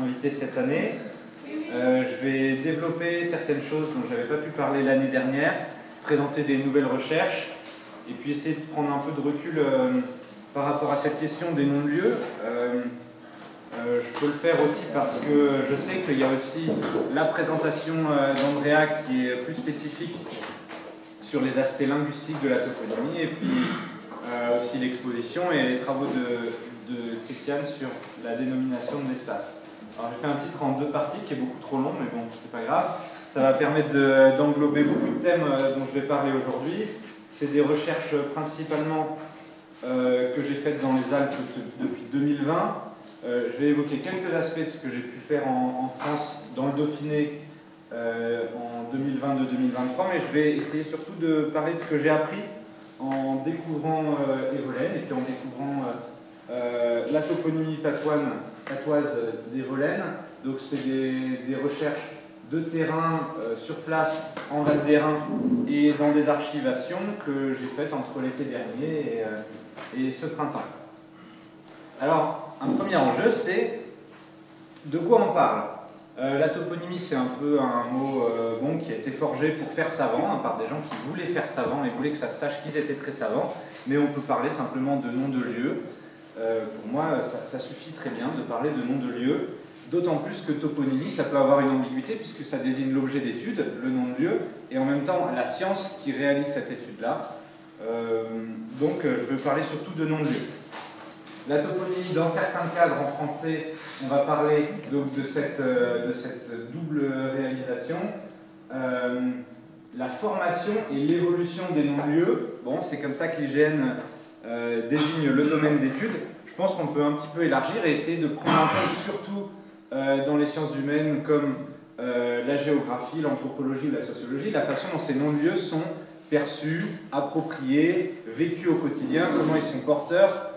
Invité cette année. Je vais développer certaines choses dont je n'avais pas pu parler l'année dernière, présenter des nouvelles recherches et puis essayer de prendre un peu de recul par rapport à cette question des non-lieux. Je peux le faire aussi parce que je sais qu'il y a aussi la présentation d'Andrea qui est plus spécifique sur les aspects linguistiques de la toponymie et puis aussi l'exposition et les travaux de Christiane sur la dénomination de l'espace. Alors j'ai fait un titre en deux parties qui est beaucoup trop long, mais bon, c'est pas grave. Ça va permettre d'englober beaucoup de thèmes dont je vais parler aujourd'hui. C'est des recherches principalement que j'ai faites dans les Alpes depuis 2020. Je vais évoquer quelques aspects de ce que j'ai pu faire en France, dans le Dauphiné, en 2022-2023, mais je vais essayer surtout de parler de ce que j'ai appris en découvrant Evolène et puis en découvrant la toponymie patoise d'Evolène. Donc c'est des recherches de terrain sur place en Val d'Airain et dans des archivations que j'ai faites entre l'été dernier et ce printemps. Alors, un premier enjeu, c'est de quoi on parle. La toponymie, c'est un peu un mot qui a été forgé pour faire savant, par des gens qui voulaient faire savant et voulaient que ça se sache qu'ils étaient très savants, mais on peut parler simplement de noms de lieux. Pour moi, ça suffit très bien de parler de noms de lieux, d'autant plus que toponymie, ça peut avoir une ambiguïté puisque ça désigne l'objet d'étude, le nom de lieu, et en même temps la science qui réalise cette étude-là. Donc je veux parler surtout de noms de lieux. La toponymie, dans certains cadres en français, on va parler donc de cette double réalisation. La formation et l'évolution des noms-lieux, bon, c'est comme ça que l'IGN désigne le domaine d'étude. Je pense qu'on peut un petit peu élargir et essayer de prendre en compte surtout dans les sciences humaines comme la géographie, l'anthropologie ou la sociologie, la façon dont ces noms-lieux sont perçus, appropriés, vécus au quotidien, comment ils sont porteurs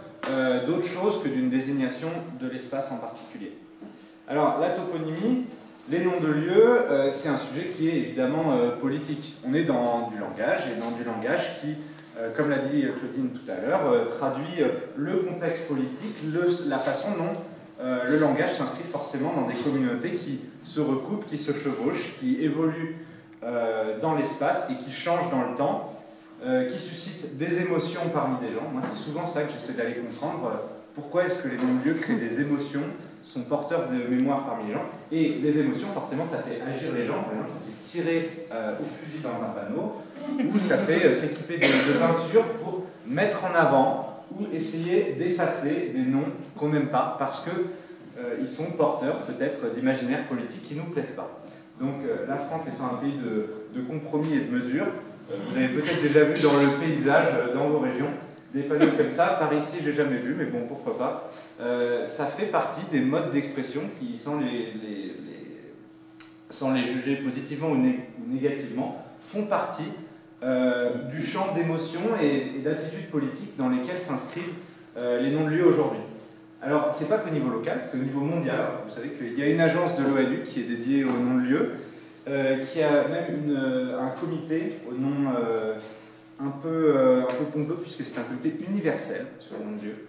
d'autre chose que d'une désignation de l'espace en particulier. Alors, la toponymie, les noms de lieux, c'est un sujet qui est évidemment politique. On est dans du langage, et dans du langage qui, comme l'a dit Claudine tout à l'heure, traduit le contexte politique, la façon dont le langage s'inscrit forcément dans des communautés qui se recoupent, qui se chevauchent, qui évoluent dans l'espace et qui changent dans le temps. Qui suscite des émotions parmi des gens. Moi, c'est souvent ça que j'essaie d'aller comprendre. Pourquoi est-ce que les noms de lieux créent des émotions, sont porteurs de mémoire parmi les gens? Et les émotions, forcément, ça fait agir les gens. Par exemple, ça fait tirer au fusil dans un panneau, ou ça fait s'équiper de peintures pour mettre en avant ou essayer d'effacer des noms qu'on n'aime pas parce qu'ils sont porteurs peut-être d'imaginaires politiques qui ne nous plaisent pas. Donc la France étant un pays de compromis et de mesures, vous avez peut-être déjà vu dans le paysage, dans vos régions, des panneaux comme ça. Par ici, je n'ai jamais vu, mais bon, pourquoi pas. Ça fait partie des modes d'expression qui, sans les juger positivement ou négativement, font partie du champ d'émotions et d'attitudes politiques dans lesquelles s'inscrivent les noms de lieux aujourd'hui. Alors, ce n'est pas qu'au niveau local, c'est au niveau mondial. Vous savez qu'il y a une agence de l'ONU qui est dédiée aux noms de lieux, qui a même un comité au nom un peu pompeux, puisque c'est un comité universel sur les noms de lieux,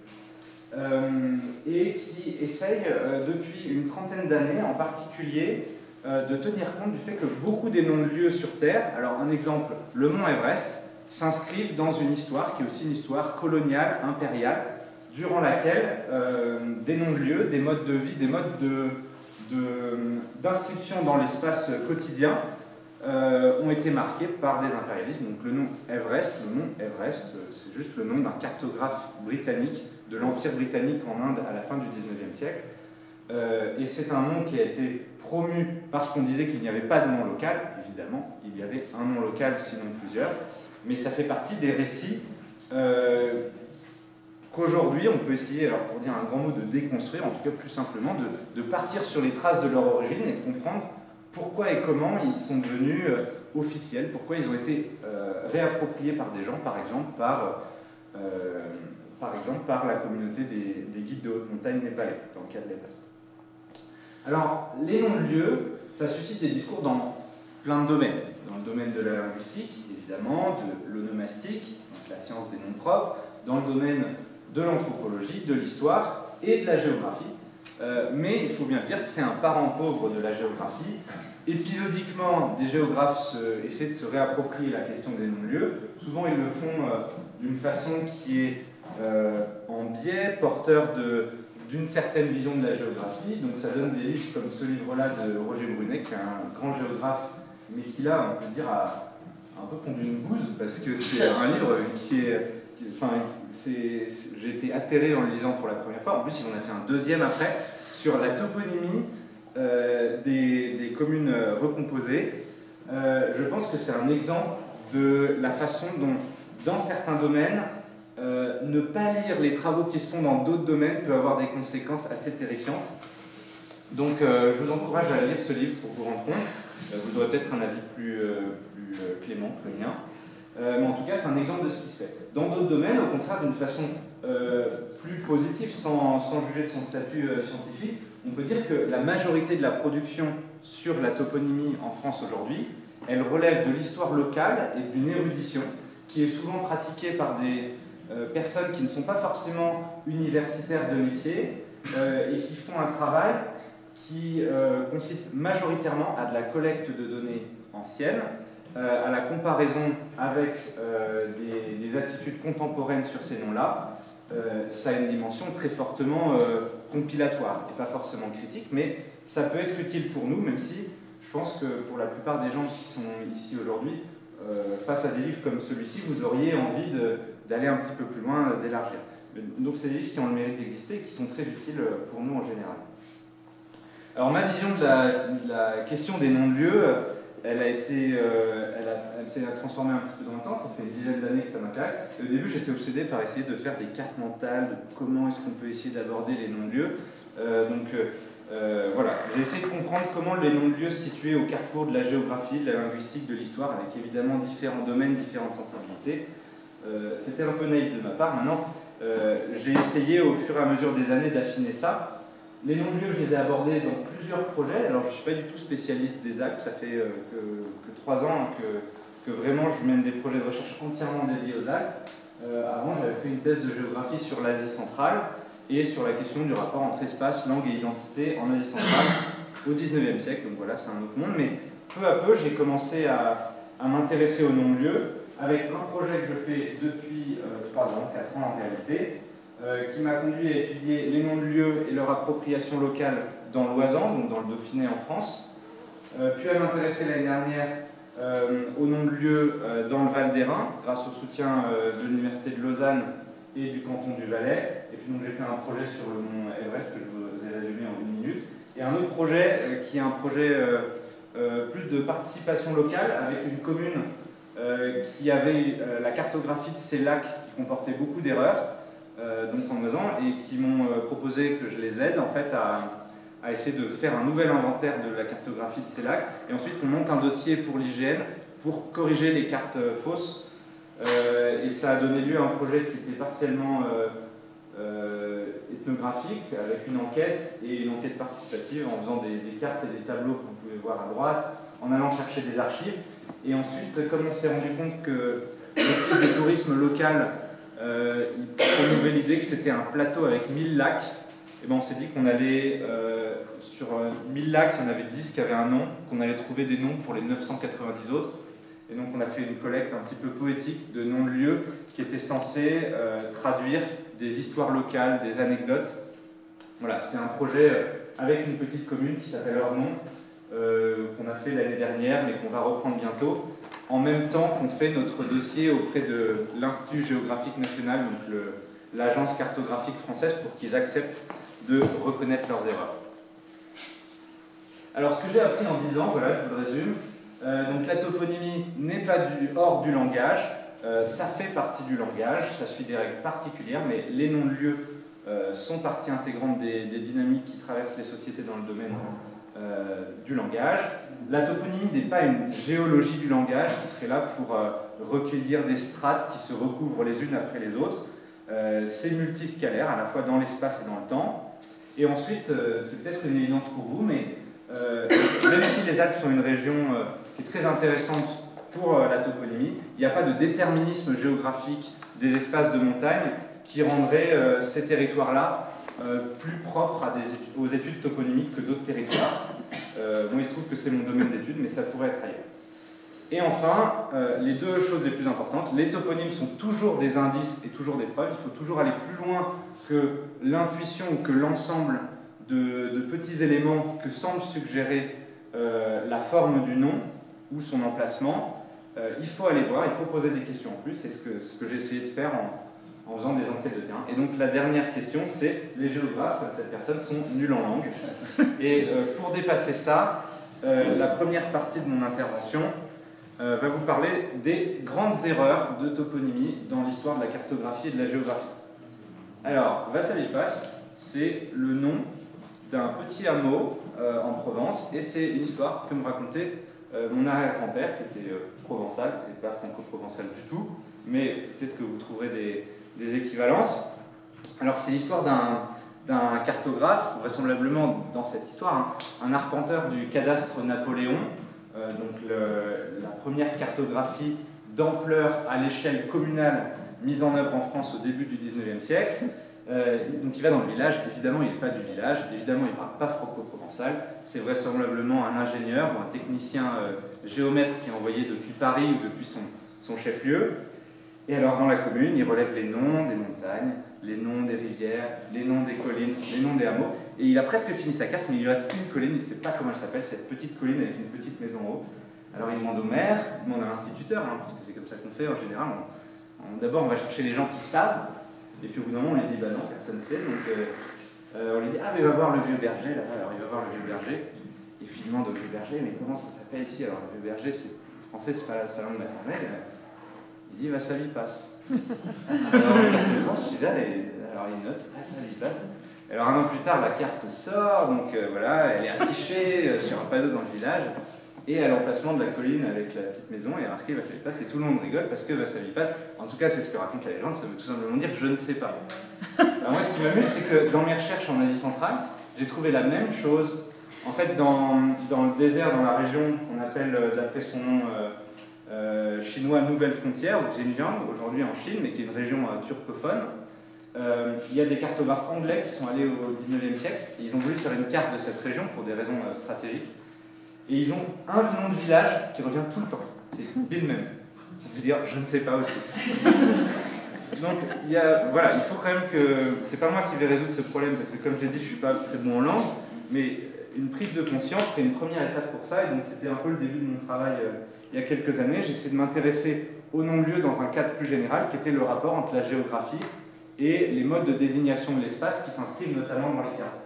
et qui essaye depuis une trentaine d'années en particulier de tenir compte du fait que beaucoup des noms de lieux sur Terre, alors un exemple, le mont Everest, s'inscrivent dans une histoire qui est aussi une histoire coloniale, impériale, durant laquelle des noms de lieux, des modes de vie, des modes d'inscription dans l'espace quotidien ont été marqués par des impérialismes. Donc le nom Everest, c'est juste le nom d'un cartographe britannique de l'Empire britannique en Inde à la fin du 19e siècle. Et c'est un nom qui a été promu parce qu'on disait qu'il n'y avait pas de nom local. Évidemment, il y avait un nom local, sinon plusieurs. Mais ça fait partie des récits qu'aujourd'hui, on peut essayer, alors pour dire un grand mot, de déconstruire, en tout cas plus simplement, de partir sur les traces de leur origine et de comprendre pourquoi et comment ils sont devenus officiels, pourquoi ils ont été réappropriés par des gens, par exemple par la communauté des guides de haute montagne népalais, dans le cas de l'Everest. Alors, les noms de lieux, ça suscite des discours dans plein de domaines. Dans le domaine de la linguistique, évidemment, de l'onomastique, donc la science des noms propres, dans le domaine de l'anthropologie, de l'histoire et de la géographie. mais il faut bien le dire, c'est un parent pauvre de la géographie. Épisodiquement, des géographes essaient de se réapproprier la question des non-lieux. Souvent, ils le font d'une façon qui est en biais, porteur d'une certaine vision de la géographie. Donc ça donne des listes comme ce livre-là de Roger Brunet, qui est un grand géographe, mais qui là, on peut dire, a un peu pondu une bouse, parce que c'est un livre qui est... j'ai été atterré en le lisant pour la première fois. En plus, il en a fait un deuxième après, sur la toponymie des communes recomposées. Je pense que c'est un exemple de la façon dont, dans certains domaines, ne pas lire les travaux qui se font dans d'autres domaines peut avoir des conséquences assez terrifiantes. Donc je vous encourage à lire ce livre pour vous rendre compte. Vous aurez peut-être un avis plus clément que le mien. Mais en tout cas, c'est un exemple de ce qui se fait. Dans d'autres domaines, au contraire, d'une façon plus positive, sans juger de son statut scientifique, on peut dire que la majorité de la production sur la toponymie en France aujourd'hui, elle relève de l'histoire locale et d'une érudition qui est souvent pratiquée par des personnes qui ne sont pas forcément universitaires de métier et qui font un travail qui consiste majoritairement à de la collecte de données anciennes, à la comparaison avec des attitudes contemporaines sur ces noms-là. Ça a une dimension très fortement compilatoire et pas forcément critique, mais ça peut être utile pour nous, même si je pense que pour la plupart des gens qui sont ici aujourd'hui, face à des livres comme celui-ci, vous auriez envie d'aller un petit peu plus loin, d'élargir. Donc c'est des livres qui ont le mérite d'exister et qui sont très utiles pour nous en général. Alors ma vision de la question des noms-de-lieux, elle s'est transformée un petit peu dans le temps, ça fait une dizaine d'années que ça m'intéresse. Au début, j'étais obsédé par essayer de faire des cartes mentales de comment est-ce qu'on peut essayer d'aborder les noms-de-lieux. Voilà, j'ai essayé de comprendre comment les noms-de-lieux se situaient au carrefour de la géographie, de la linguistique, de l'histoire, avec évidemment différents domaines, différentes sensibilités. C'était un peu naïf de ma part. Maintenant, j'ai essayé au fur et à mesure des années d'affiner ça. Les noms-de-lieux, je les ai abordés dans plusieurs projets. Alors, je ne suis pas du tout spécialiste des Alpes, ça fait que 3 ans que vraiment je mène des projets de recherche entièrement dédiés aux Alpes. Avant, j'avais fait une thèse de géographie sur l'Asie centrale et sur la question du rapport entre espace, langue et identité en Asie centrale au XIXe siècle. Donc voilà, c'est un autre monde. Mais peu à peu, j'ai commencé à m'intéresser aux noms-lieux avec un projet que je fais depuis 3 ans, 4 ans en réalité, qui m'a conduit à étudier les noms de lieux et leur appropriation locale dans l'Oisans, donc dans le Dauphiné en France, puis à m'intéresser l'année dernière aux noms de lieux dans le Val d'Airain, grâce au soutien de l'Université de Lausanne et du canton du Valais. Et puis donc j'ai fait un projet sur le mont Everest que je vous ai résumé en 1 minute. Et un autre projet qui est un projet plus de participation locale avec une commune qui avait la cartographie de ces lacs qui comportait beaucoup d'erreurs. Donc en 2 ans, et qui m'ont proposé que je les aide en fait à essayer de faire un nouvel inventaire de la cartographie de ces lacs, et ensuite qu'on monte un dossier pour l'IGN pour corriger les cartes fausses. Et ça a donné lieu à un projet qui était partiellement ethnographique, avec une enquête et une enquête participative en faisant des cartes et des tableaux que vous pouvez voir à droite, en allant chercher des archives. Et ensuite, comme on s'est rendu compte que le de tourisme local il promouvait l'idée que c'était un plateau avec 1000 lacs, et ben on s'est dit qu'on allait, sur 1000 lacs, il y en avait 10 qui avaient un nom, qu'on allait trouver des noms pour les 990 autres. Et donc on a fait une collecte un petit peu poétique de noms de lieux qui étaient censés traduire des histoires locales, des anecdotes. Voilà, c'était un projet avec une petite commune qui s'appelle Ornon, qu'on a fait l'année dernière, mais qu'on va reprendre bientôt, en même temps qu'on fait notre dossier auprès de l'Institut géographique national, donc l'agence cartographique française, pour qu'ils acceptent de reconnaître leurs erreurs. Alors ce que j'ai appris en 10 ans, voilà, je vous le résume. Donc la toponymie n'est pas hors du langage, ça fait partie du langage, ça suit des règles particulières, mais les noms de lieux sont partie intégrante des dynamiques qui traversent les sociétés dans le domaine du langage. La toponymie n'est pas une géologie du langage qui serait là pour recueillir des strates qui se recouvrent les unes après les autres. C'est multiscalaire, à la fois dans l'espace et dans le temps. Et ensuite, c'est peut-être une évidence pour vous, mais même si les Alpes sont une région qui est très intéressante pour la toponymie, il n'y a pas de déterminisme géographique des espaces de montagne qui rendrait ces territoires-là plus propre aux études toponymiques que d'autres territoires. Moi, il se trouve que c'est mon domaine d'étude, mais ça pourrait être ailleurs. Et enfin, les deux choses les plus importantes, les toponymes sont toujours des indices et toujours des preuves. Il faut toujours aller plus loin que l'intuition ou que l'ensemble de petits éléments que semble suggérer la forme du nom ou son emplacement. Il faut aller voir, il faut poser des questions en plus. C'est ce que j'ai essayé de faire en faisant des enquêtes de terrain. Et donc la dernière question, c'est les géographes, comme cette personne, sont nuls en langue. Et pour dépasser ça, la première partie de mon intervention va vous parler des grandes erreurs de toponymie dans l'histoire de la cartographie et de la géographie. Alors, Vassalipas, c'est le nom d'un petit hameau en Provence, et c'est une histoire que me racontait mon arrière-grand-père, qui était provençal, et pas franco-provençal du tout, mais peut-être que vous trouverez des équivalences. Alors, c'est l'histoire d'un cartographe, vraisemblablement dans cette histoire, un arpenteur du cadastre Napoléon, donc la première cartographie d'ampleur à l'échelle communale mise en œuvre en France au début du 19e siècle. Donc il va dans le village, évidemment il n'est pas du village, évidemment il ne parle pas franco-provençal, c'est vraisemblablement un ingénieur ou un technicien géomètre qui est envoyé depuis Paris ou depuis son chef-lieu. Et alors dans la commune, il relève les noms des montagnes, les noms des rivières, les noms des collines, les noms des hameaux. Et il a presque fini sa carte, mais il lui reste une colline, il ne sait pas comment elle s'appelle, cette petite colline avec une petite maison en haut. Alors il demande au maire, il demande à l'instituteur, parce que c'est comme ça qu'on fait en général. D'abord on va chercher les gens qui savent, et puis au bout d'un moment on lui dit bah non, personne ne sait. Donc on lui dit ah mais va voir le vieux berger là-bas. Alors il va voir le vieux berger, et puis il demande au vieux berger mais comment ça s'appelle ici. Alors le vieux berger, le français c'est pas sa langue maternelle. Il dit Vassalipas. Alors le cartographe, je suis là, et alors il note Vassalipas. Alors un an plus tard, la carte sort, donc voilà, elle est affichée sur un panneau dans le village, et à l'emplacement de la colline avec la petite maison, il y a marqué Vassalipas, et tout le monde rigole parce que Vassalipas, en tout cas c'est ce que raconte la légende, ça veut tout simplement dire je ne sais pas. Alors moi ce qui m'amuse, c'est que dans mes recherches en Asie centrale, j'ai trouvé la même chose. En fait, dans le désert, dans la région qu'on appelle d'après son nom chinois Nouvelle Frontière, ou Xinjiang, aujourd'hui en Chine, mais qui est une région turcophone, il y a des cartographes anglais qui sont allés au 19e siècle, et ils ont voulu faire une carte de cette région pour des raisons stratégiques, et ils ont un nom de village qui revient tout le temps, c'est Bill même. Ça veut dire je ne sais pas aussi. Donc voilà, il faut quand même que... C'est pas moi qui vais résoudre ce problème, parce que comme je l'ai dit, je suis pas très bon en langue, mais une prise de conscience, c'est une première étape pour ça, et donc c'était un peu le début de mon travail il y a quelques années. J'ai essayé de m'intéresser aux non-lieux dans un cadre plus général, qui était le rapport entre la géographie et les modes de désignation de l'espace qui s'inscrivent notamment dans les cartes.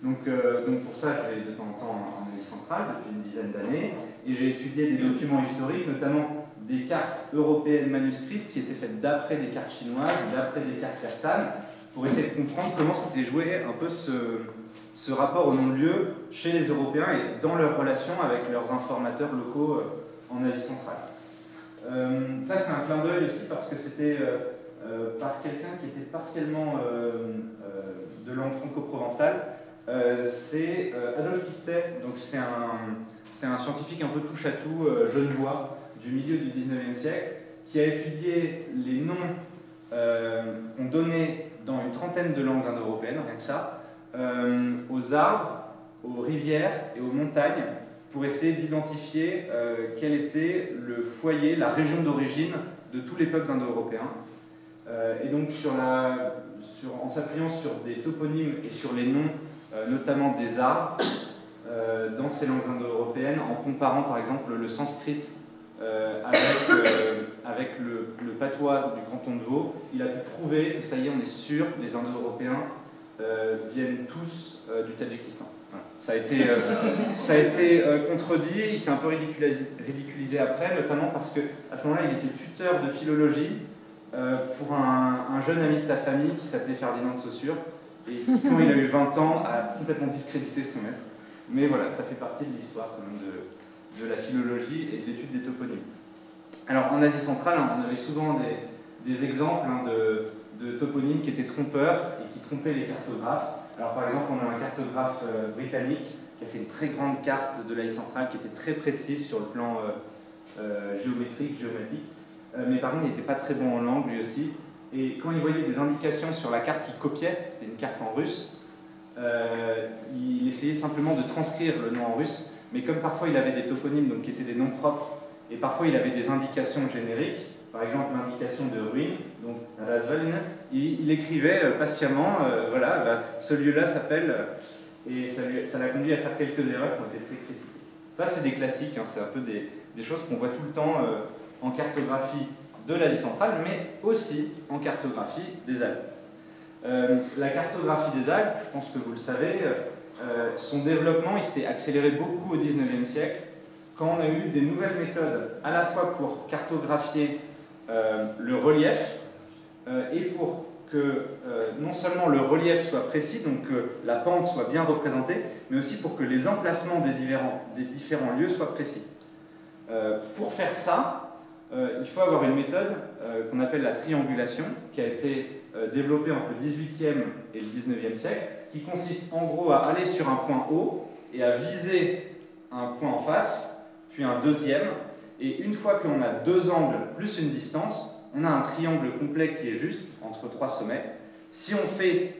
Donc pour ça, je vais de temps en temps en Asie centrale depuis une dizaine d'années, et j'ai étudié des documents historiques, notamment des cartes européennes manuscrites qui étaient faites d'après des cartes chinoises, d'après des cartes persanes, pour essayer de comprendre comment s'était joué un peu ce rapport au non-lieu chez les Européens et dans leur relation avec leurs informateurs locaux en Asie centrale. Ça, c'est un clin d'œil aussi parce que c'était par quelqu'un qui était partiellement de langue franco-provençale. C'est Adolphe Pictet, donc c'est un scientifique un peu touche-à-tout genevois du milieu du 19e siècle qui a étudié les noms qu'on donnait dans une trentaine de langues indo-européennes, rien que ça, aux arbres, aux rivières et aux montagnes pour essayer d'identifier quel était le foyer, la région d'origine de tous les peuples indo-européens. Et donc en s'appuyant sur des toponymes et sur les noms, notamment des arbres, dans ces langues indo-européennes, en comparant par exemple le sanskrit avec le patois du canton de Vaud, il a pu prouver que ça y est, on est sûr, les indo-européens viennent tous du Tadjikistan. Voilà. Ça a été contredit, il s'est un peu ridiculisé après, notamment parce qu'à ce moment-là, il était tuteur de philologie pour un jeune ami de sa famille qui s'appelait Ferdinand de Saussure, et qui, quand il a eu 20 ans, a complètement discrédité son maître. Mais voilà, ça fait partie de l'histoire quand même de la philologie et de l'étude des toponymes. Alors en Asie centrale, on avait souvent des exemples de toponymes qui étaient trompeurs et qui trompaient les cartographes. Alors par exemple, on a un cartographe britannique qui a fait une très grande carte de l'Asie centrale qui était très précise sur le plan géométrique, géomatique. Mais par contre, il n'était pas très bon en langue lui aussi. et quand il voyait des indications sur la carte qu'il copiait, c'était une carte en russe, il essayait simplement de transcrire le nom en russe, mais comme parfois il avait des toponymes donc, qui étaient des noms propres, et parfois il avait des indications génériques, par exemple l'indication de ruine, donc Razvalin, il écrivait patiemment, voilà, bah, ce lieu-là s'appelle, et ça l'a conduit à faire quelques erreurs qui ont été très critiquées. Ça c'est des classiques, hein, c'est un peu des choses qu'on voit tout le temps en cartographie de l'Asie centrale, mais aussi en cartographie des Alpes. La cartographie des Alpes, je pense que vous le savez, son développement il s'est accéléré beaucoup au XIXe siècle, quand on a eu des nouvelles méthodes, à la fois pour cartographier le relief, et pour que non seulement le relief soit précis, donc que la pente soit bien représentée, mais aussi pour que les emplacements des différents lieux soient précis. Pour faire ça, il faut avoir une méthode qu'on appelle la triangulation, qui a été développée entre le XVIIIe et le XIXe siècle, qui consiste en gros à aller sur un point haut et à viser un point en face, puis un deuxième, et une fois qu'on a deux angles plus une distance, on a un triangle complet qui est juste entre trois sommets. Si on fait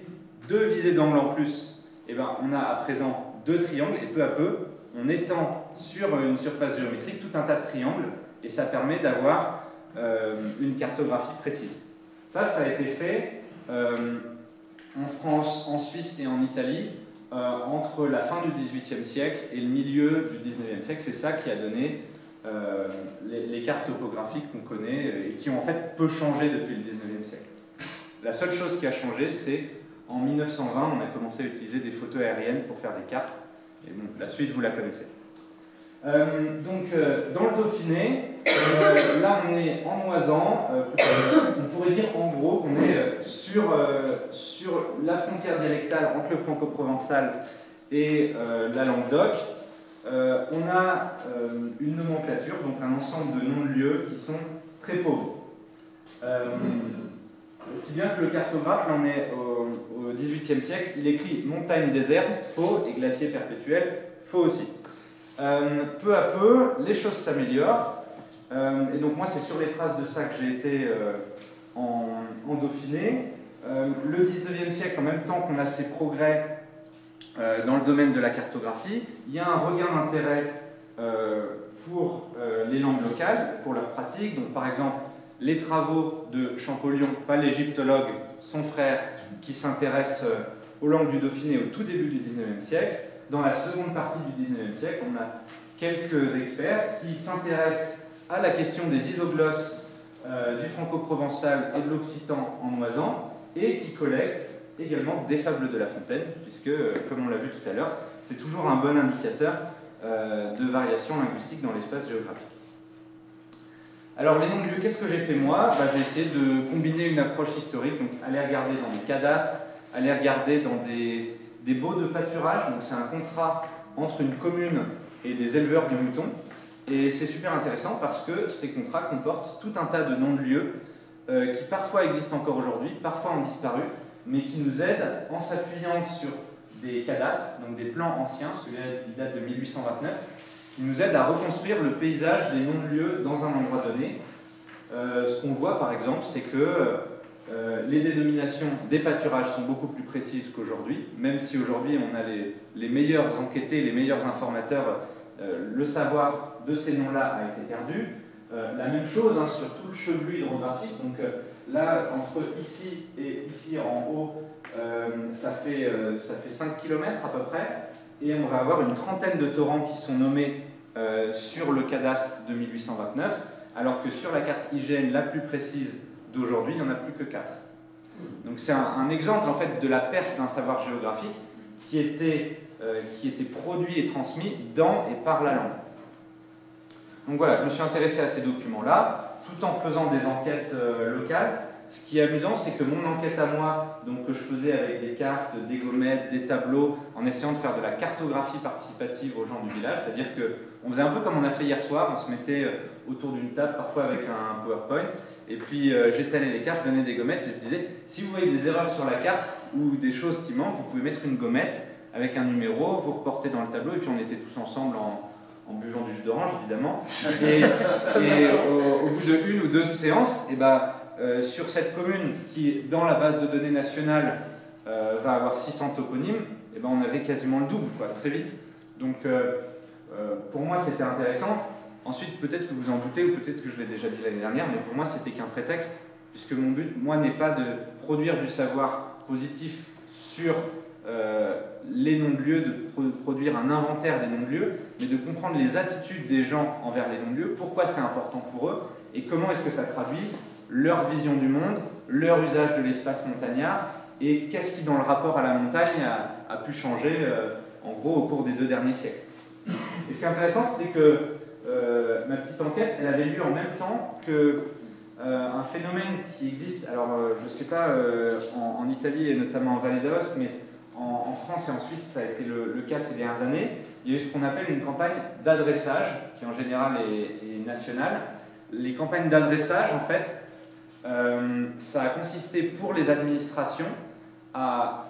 deux visées d'angle en plus, eh ben, on a à présent deux triangles, et peu à peu, on étend sur une surface géométrique tout un tas de triangles, et ça permet d'avoir une cartographie précise. Ça a été fait en France, en Suisse et en Italie entre la fin du XVIIIe siècle et le milieu du XIXe siècle. C'est ça qui a donné les cartes topographiques qu'on connaît et qui ont en fait peu changé depuis le XIXe siècle. La seule chose qui a changé, c'est en 1920, on a commencé à utiliser des photos aériennes pour faire des cartes. Et bon, la suite, vous la connaissez. Dans le Dauphiné, là on est en Moisan, on pourrait dire en gros qu'on est sur la frontière dialectale entre le franco-provençal et la Languedoc. On a une nomenclature, donc un ensemble de noms de lieux qui sont très pauvres. Si bien que le cartographe, là on est au XVIIIe siècle, il écrit montagne déserte, faux, et glacier perpétuel, faux aussi. Peu à peu, les choses s'améliorent, et donc moi c'est sur les traces de ça que j'ai été en Dauphiné. Le 19e siècle, en même temps qu'on a ces progrès dans le domaine de la cartographie, il y a un regain d'intérêt pour les langues locales, pour leur pratique. Donc par exemple, les travaux de Champollion, pas l'égyptologue, son frère, qui s'intéresse aux langues du Dauphiné au tout début du 19e siècle. Dans la seconde partie du 19e siècle, on a quelques experts qui s'intéressent à la question des isoglosses du franco-provençal et de l'occitan en moisan, et qui collectent également des fables de La Fontaine, puisque, comme on l'a vu tout à l'heure, c'est toujours un bon indicateur de variation linguistique dans l'espace géographique. Alors les noms de lieux, qu'est-ce que j'ai fait moi? J'ai essayé de combiner une approche historique, donc aller regarder dans des cadastres, aller regarder dans des baux de pâturage, donc c'est un contrat entre une commune et des éleveurs de moutons, et c'est super intéressant parce que ces contrats comportent tout un tas de noms de lieux qui parfois existent encore aujourd'hui, parfois ont disparu, mais qui nous aident en s'appuyant sur des cadastres, donc des plans anciens, celui-là il date de 1829, qui nous aident à reconstruire le paysage des noms de lieux dans un endroit donné. Ce qu'on voit par exemple, c'est que les dénominations des pâturages sont beaucoup plus précises qu'aujourd'hui, même si aujourd'hui on a les meilleurs enquêtés, les meilleurs informateurs, le savoir de ces noms-là a été perdu. La même chose hein, sur tout le chevelu hydrographique, donc là entre ici et ici en haut, ça fait 5 km à peu près, et on va avoir une trentaine de torrents qui sont nommés sur le cadastre de 1829, alors que sur la carte IGN la plus précise d'aujourd'hui, il n'y en a plus que 4. Donc c'est un exemple en fait de la perte d'un savoir géographique qui était produit et transmis dans et par la langue. Donc voilà, je me suis intéressé à ces documents-là, tout en faisant des enquêtes locales. Ce qui est amusant, c'est que mon enquête à moi, donc, que je faisais avec des cartes, des gommettes, des tableaux, en essayant de faire de la cartographie participative aux gens du village, c'est-à-dire qu'on faisait un peu comme on a fait hier soir, on se mettait autour d'une table, parfois avec un PowerPoint, et puis j'étalais les cartes, je donnais des gommettes, et je disais, si vous voyez des erreurs sur la carte ou des choses qui manquent, vous pouvez mettre une gommette avec un numéro, vous reportez dans le tableau, et puis on était tous ensemble en buvant du jus d'orange, évidemment. Et au bout de une ou deux séances, sur cette commune qui, dans la base de données nationale, va avoir 600 toponymes, et ben on avait quasiment le double, quoi, très vite. Donc pour moi c'était intéressant. Ensuite peut-être que vous en doutez, ou peut-être que je l'ai déjà dit l'année dernière, mais pour moi c'était qu'un prétexte, puisque mon but, moi, n'est pas de produire du savoir positif sur les noms de lieux, de produire un inventaire des noms de lieux, mais de comprendre les attitudes des gens envers les noms de lieux, pourquoi c'est important pour eux, et comment est-ce que ça traduit leur vision du monde, leur usage de l'espace montagnard, et qu'est-ce qui, dans le rapport à la montagne, a pu changer, en gros, au cours des 2 derniers siècles. Et ce qui est intéressant, c'était que ma petite enquête, elle avait lieu en même temps que un phénomène qui existe, alors je ne sais pas en Italie et notamment en Valle d'Aoste, mais en France et ensuite ça a été le cas ces dernières années, il y a eu ce qu'on appelle une campagne d'adressage, qui en général est nationale. Les campagnes d'adressage, en fait, ça a consisté pour les administrations à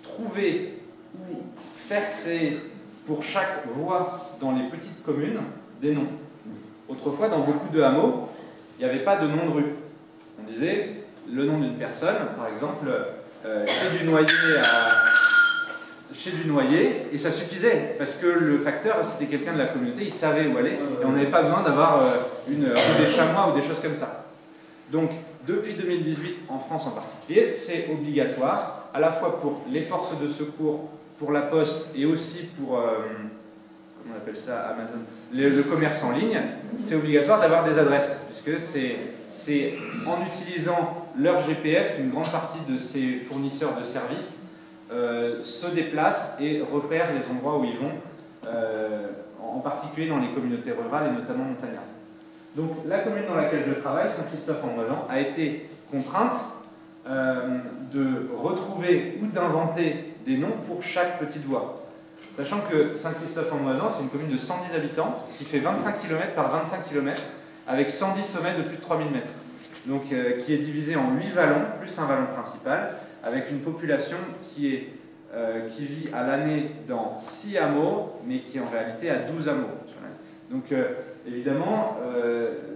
trouver ou faire créer pour chaque voie dans les petites communes des noms. Autrefois, dans beaucoup de hameaux, il n'y avait pas de nom de rue. On disait le nom d'une personne, par exemple, chez du Noyer, et ça suffisait, parce que le facteur, c'était quelqu'un de la communauté, il savait où aller, et on n'avait pas besoin d'avoir des chamois ou des choses comme ça. Donc, depuis 2018, en France en particulier, c'est obligatoire, à la fois pour les forces de secours, pour la poste, et aussi pour, comment on appelle ça, Amazon, le commerce en ligne, c'est obligatoire d'avoir des adresses, puisque c'est en utilisant leur GPS qu'une grande partie de ces fournisseurs de services se déplacent et repèrent les endroits où ils vont, en particulier dans les communautés rurales et notamment montagnardes. Donc la commune dans laquelle je travaille, Saint-Christophe-en-Moisan, a été contrainte de retrouver ou d'inventer des noms pour chaque petite voie. Sachant que Saint-Christophe-en-Moisan, c'est une commune de 110 habitants qui fait 25 km par 25 km avec 110 sommets de plus de 3000 mètres. Donc qui est divisé en 8 vallons, plus un vallon principal, avec une population qui vit à l'année dans 6 hameaux, mais qui en réalité a 12 hameaux. Donc évidemment,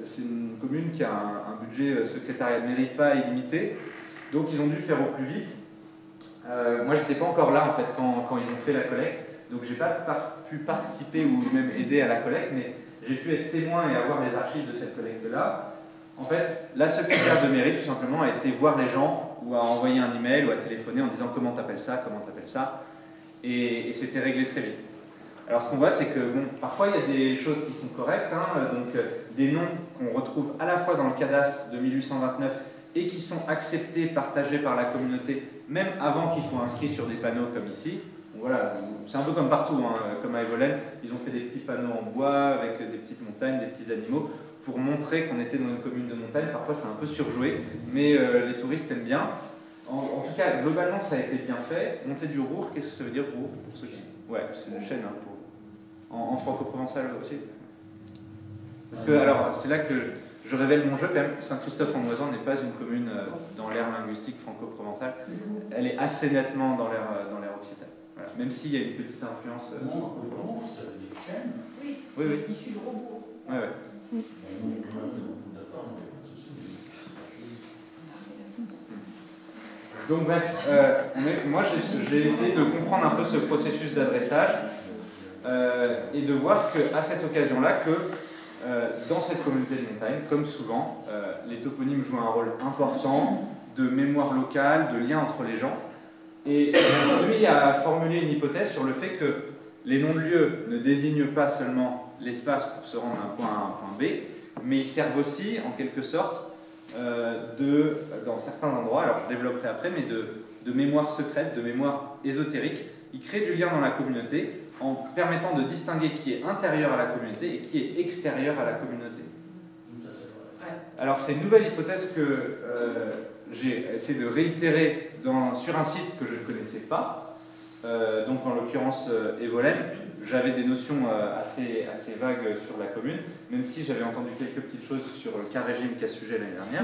c'est une commune qui a un budget secrétariat de mairie pas illimité, donc ils ont dû faire au plus vite. Moi, j'étais pas encore là en fait quand ils ont fait la collecte, donc j'ai pas pu participer ou même aider à la collecte, mais j'ai pu être témoin et avoir les archives de cette collecte-là. En fait, la secrétaire de mairie, tout simplement, a été voir les gens ou a envoyé un email ou a téléphoné en disant comment t'appelles ça, et c'était réglé très vite. Alors ce qu'on voit, c'est que bon, parfois il y a des choses qui sont correctes, donc des noms qu'on retrouve à la fois dans le cadastre de 1829 et qui sont acceptés, partagés par la communauté, même avant qu'ils soient inscrits sur des panneaux comme ici. Donc, voilà, c'est un peu comme partout, comme à Evolène, ils ont fait des petits panneaux en bois avec des petites montagnes, des petits animaux, pour montrer qu'on était dans une commune de montagne. Parfois c'est un peu surjoué, mais les touristes aiment bien. En tout cas, globalement ça a été bien fait. Montée du Roure, qu'est-ce que ça veut dire Roure pour ceux qui... Ouais, c'est une chaîne en franco-provençal aussi. Parce que, alors, c'est là que je révèle mon jeu quand même. Saint-Christophe-en-Moisan n'est pas une commune dans l'ère linguistique franco-provençale. Elle est assez nettement dans l'ère occitane. Voilà. Même s'il y a une petite influence. Oui, issu de Robourg. Ouais. Donc bref, moi j'ai essayé de comprendre un peu ce processus d'adressage et de voir qu'à cette occasion-là, que dans cette communauté de montagne, comme souvent, les toponymes jouent un rôle important de mémoire locale, de lien entre les gens. Et ça m'a conduit à formuler une hypothèse sur le fait que les noms de lieux ne désignent pas seulement l'espace pour se rendre d'un point A à un point B, mais ils servent aussi, en quelque sorte, dans certains endroits, alors je développerai après, mais de mémoire secrète, de mémoire ésotérique. Ils créent du lien dans la communauté en permettant de distinguer qui est intérieur à la communauté et qui est extérieur à la communauté. Alors c'est une nouvelle hypothèse que j'ai essayé de réitérer sur un site que je ne connaissais pas, donc en l'occurrence Evolène. J'avais des notions assez vagues sur la commune, même si j'avais entendu quelques petites choses sur le cas régime cas sujet l'année dernière.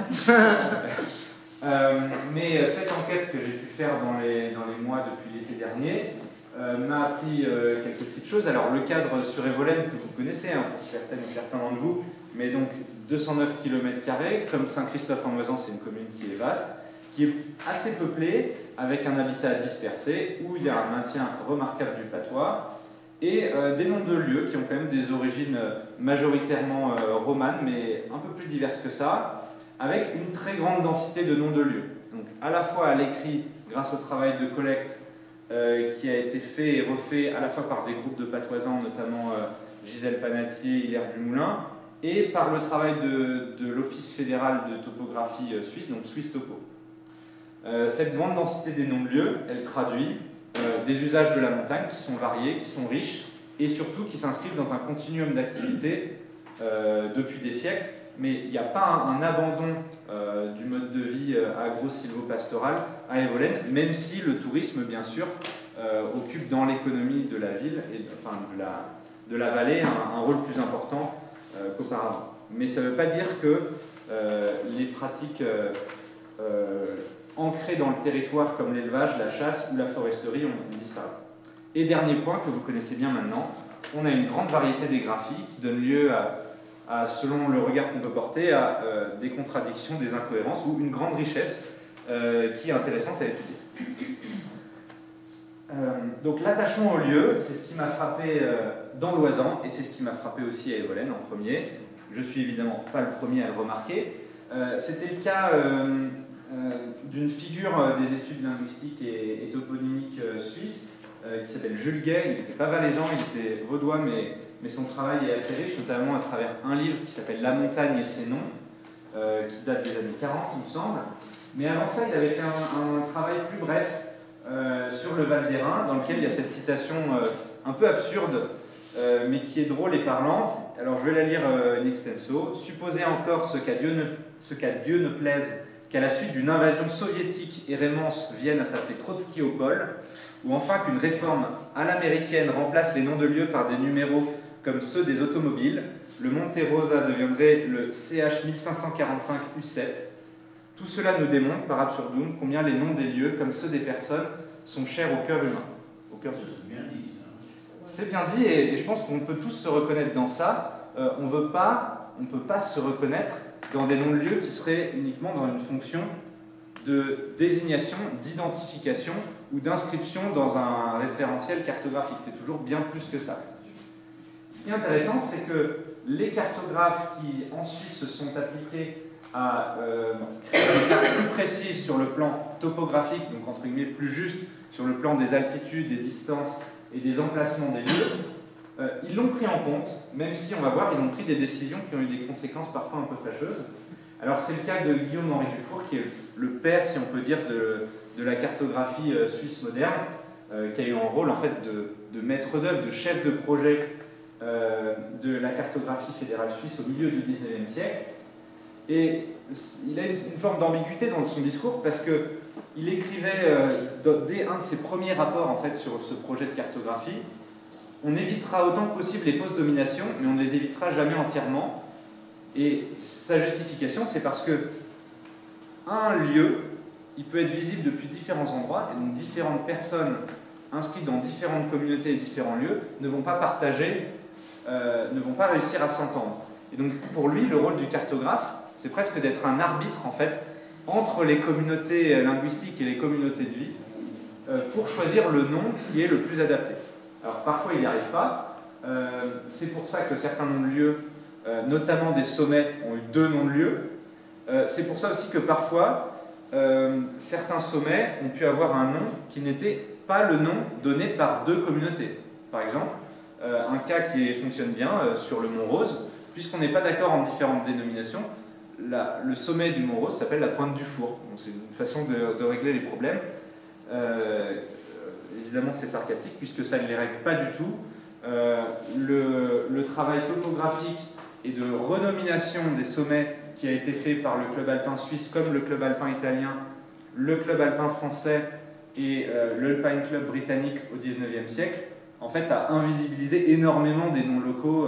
Mais cette enquête que j'ai pu faire dans les mois depuis l'été dernier m'a appris quelques petites choses. Alors le cadre sur Evolène que vous connaissez, hein, pour certaines et certains d'entre vous, mais donc 209 km², comme Saint-Christophe-en-Moisan, c'est une commune qui est vaste, qui est assez peuplée, avec un habitat dispersé, où il y a un maintien remarquable du patois, et des noms de lieux qui ont quand même des origines majoritairement romanes, mais un peu plus diverses que ça, avec une très grande densité de noms de lieux. Donc à la fois à l'écrit, grâce au travail de collecte qui a été fait et refait à la fois par des groupes de patoisans, notamment Gisèle Panatier, Hilaire Dumoulin, et par le travail de l'Office fédéral de topographie suisse, donc Suisse Topo. Cette grande densité des noms de lieux, elle traduit des usages de la montagne qui sont variés, qui sont riches, et surtout qui s'inscrivent dans un continuum d'activité depuis des siècles, mais il n'y a pas un abandon du mode de vie agro-silvopastoral à Evolène, même si le tourisme, bien sûr, occupe dans l'économie de la ville, et, enfin de la vallée, un rôle plus important qu'auparavant. Mais ça ne veut pas dire que les pratiques ancrées dans le territoire, comme l'élevage, la chasse ou la foresterie, ont disparu. Et dernier point que vous connaissez bien maintenant, on a une grande variété des graphies qui donnent lieu selon le regard qu'on peut porter, à des contradictions, des incohérences ou une grande richesse qui est intéressante à étudier. Donc l'attachement au lieu, c'est ce qui m'a frappé dans l'Oisan et c'est ce qui m'a frappé aussi à Evolène en premier. Je suis évidemment pas le premier à le remarquer. C'était le cas d'une figure des études linguistiques et toponymiques suisses qui s'appelle Jules Gay. Il n'était pas valaisan, il était vaudois, mais son travail est assez riche, notamment à travers un livre qui s'appelle La montagne et ses noms, qui date des années 40, il me semble. Mais avant ça, il avait fait un travail plus bref sur le Val d'Airain, dans lequel il y a cette citation un peu absurde, mais qui est drôle et parlante. Alors je vais la lire in extenso. « Supposez encore ce qu'à Dieu ne plaise qu'à la suite d'une invasion soviétique et Rémence vienne à s'appeler Trotskyopol, ou enfin qu'une réforme à l'américaine remplace les noms de lieux par des numéros comme ceux des automobiles, le Monte Rosa deviendrait le CH 1545 U7. Tout cela nous démontre, par absurdum, combien les noms des lieux, comme ceux des personnes, sont chers au cœur humain. Au cœur humain. C'est bien dit, ça. C'est bien dit, et je pense qu'on peut tous se reconnaître dans ça. On ne peut pas se reconnaître dans des noms de lieux qui seraient uniquement dans une fonction de désignation, d'identification ou d'inscription dans un référentiel cartographique. C'est toujours bien plus que ça. Ce qui est intéressant, c'est que les cartographes qui en Suisse se sont appliqués à créer des cartes plus précises sur le plan topographique, donc entre guillemets plus juste sur le plan des altitudes, des distances et des emplacements des lieux, ils l'ont pris en compte, même si on va voir, ils ont pris des décisions qui ont eu des conséquences parfois un peu fâcheuses. Alors c'est le cas de Guillaume-Henri Dufour, qui est le père, si on peut dire, de la cartographie suisse moderne, qui a eu un rôle en fait de maître d'œuvre, de chef de projet de la cartographie fédérale suisse au milieu du XIXe siècle. Et il a une forme d'ambiguïté dans son discours parce qu'il écrivait dès un de ses premiers rapports en fait, sur ce projet de cartographie: on évitera autant que possible les fausses dominations, mais on ne les évitera jamais entièrement. Et sa justification, c'est parce que un lieu, il peut être visible depuis différents endroits, et donc différentes personnes inscrites dans différentes communautés et différents lieux ne vont pas partager, ne vont pas réussir à s'entendre. Et donc pour lui, le rôle du cartographe, c'est presque d'être un arbitre en fait entre les communautés linguistiques et les communautés de vie pour choisir le nom qui est le plus adapté. Alors parfois il n'y arrive pas, c'est pour ça que certains noms de lieux, notamment des sommets, ont eu deux noms de lieux. C'est pour ça aussi que parfois certains sommets ont pu avoir un nom qui n'était pas le nom donné par deux communautés. Par exemple, un cas qui fonctionne bien sur le Mont Rose, puisqu'on n'est pas d'accord en différentes dénominations, le sommet du Mont Rose s'appelle la Pointe du Four. C'est une façon de régler les problèmes. Évidemment, c'est sarcastique, puisque ça ne les règle pas du tout. Le travail topographique et de renomination des sommets qui a été fait par le club alpin suisse, comme le club alpin italien, le club alpin français et l'Alpine Club britannique au XIXe siècle, en fait, a invisibilisé énormément des noms locaux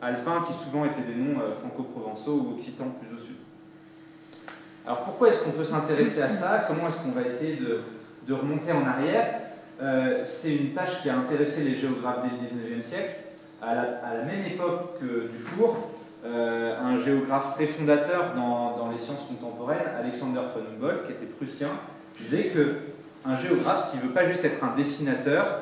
alpins qui souvent étaient des noms franco-provençaux ou occitans plus au sud. Alors pourquoi est-ce qu'on peut s'intéresser à ça? Comment est-ce qu'on va essayer de remonter en arrière? c'est une tâche qui a intéressé les géographes dès le 19e siècle. À la même époque que Dufour, un géographe très fondateur dans les sciences contemporaines, Alexander von Humboldt, qui était prussien, disait qu'un géographe, s'il ne veut pas juste être un dessinateur,